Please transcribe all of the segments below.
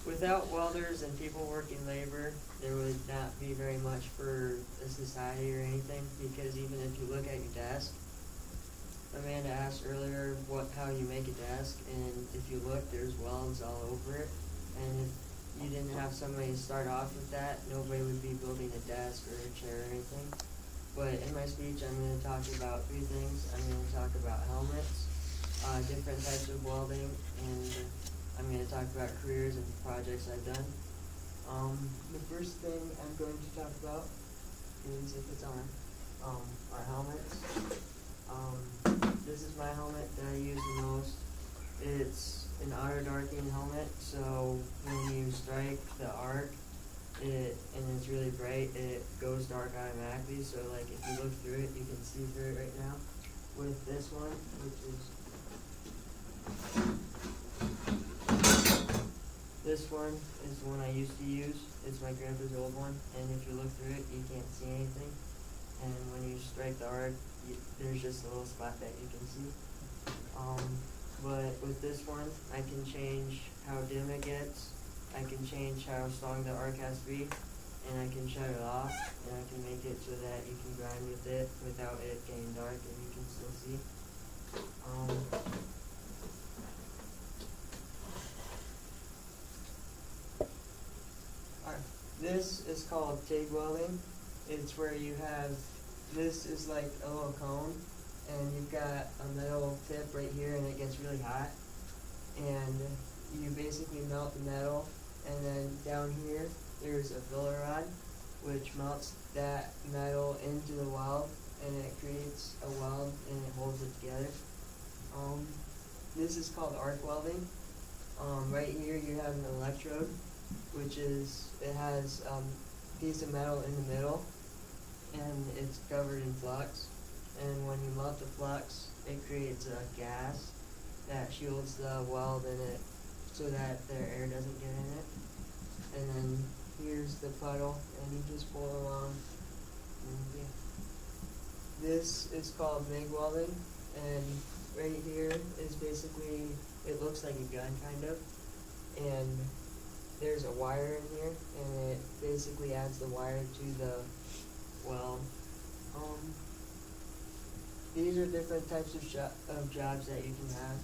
Without welders and people working labor, there would not be very much for a society or anything, because even if you look at your desk, Amanda asked earlier how you make a desk, and if you look, there's welds all over it, and if you didn't have somebody start off with that, nobody would be building a desk or a chair or anything. But in my speech, I'm going to talk about three things. I'm going to talk about helmets, different types of welding, and I'm going to talk about careers and projects I've done. The first thing I'm going to talk about is, if it's on, our helmets. This is my helmet that I use the most. It's an auto darkening helmet, so when you strike the arc, and it's really bright, it goes dark automatically, so like if you look through it, you can see through it right now. With this one, which is this one is the one I used to use. It's my grandpa's old one, and if you look through it, you can't see anything. And when you strike the arc, there's just a little spot that you can see. But with this one, I can change how dim it gets. I can change how strong the arc has to be, and I can shut it off, and I can make it so that you can grind with it without it getting dark and you can still see. This is called TIG welding. It's where you have, this is like a little cone, and you've got a metal tip right here, and it gets really hot, and you basically melt the metal, and then down here there's a filler rod which melts that metal into the weld, and it creates a weld and it holds it together. This is called arc welding. Right here you have an electrode, which is, it has a piece of metal in the middle, and it's covered in flux, and when you melt the flux, it creates a gas that shields the weld in it so that the air doesn't get in it. And then here's the puddle, and you just pull it along. This is called MIG welding, and right here is basically, it looks like a gun kind of, and there's a wire in here, and it basically adds the wire to the weld. These are different types of jobs that you can have.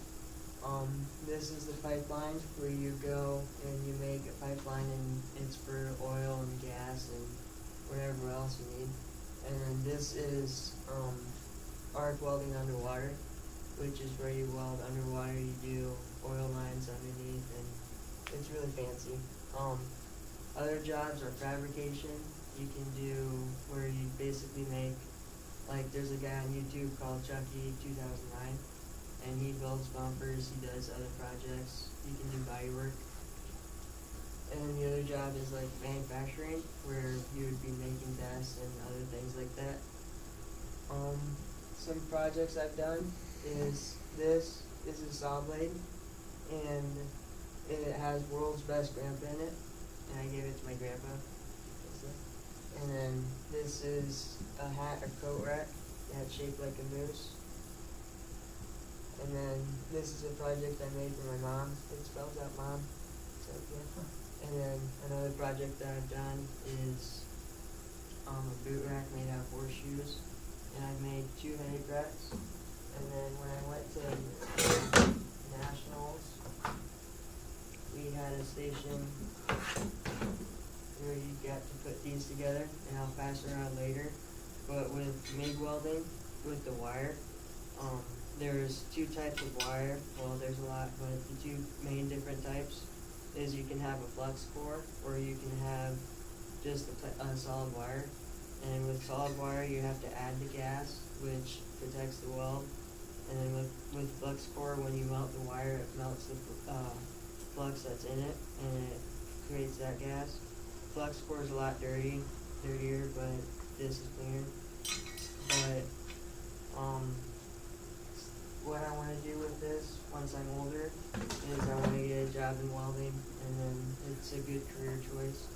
This is the pipeline where you go and you make a pipeline, and it's for oil and gas and whatever else you need. And then this is arc welding underwater, which is where you weld underwater. You do oil lines underneath, and it's really fancy. Other jobs are fabrication. You can do where you basically make, like there's a guy on YouTube called Chucky2009, and he builds bumpers, he does other projects, you can do body work. And then the other job is like manufacturing, where you would be making desks and other things like that. Some projects I've done is, this is a saw blade, and it has world's best grandpa in it, and I gave it to my grandpa. And then this is a hat or coat rack that's shaped like a moose. And then this is a project I made for my mom. It spells out mom. So, yeah. And then another project that I've done is a boot rack made out of horseshoes. And I've made 2 headache racks. And then when I went to nationals, we had a station where you got to put these together, and I'll pass it around later. But with MIG welding, with the wire, there's 2 types of wire. Well, there's a lot, but the 2 main different types is you can have a flux core, or you can have just a solid wire. And with solid wire, you have to add the gas, which protects the weld. And then with flux core, when you melt the wire, it melts the flux that's in it, and it creates that gas. Flux core is a lot dirtier, but this is cleaner. But what I want to do with this once I'm older is I want to get a job in welding, and then it's a good career choice.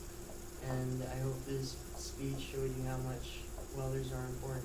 And I hope this speech showed you how much welders are important.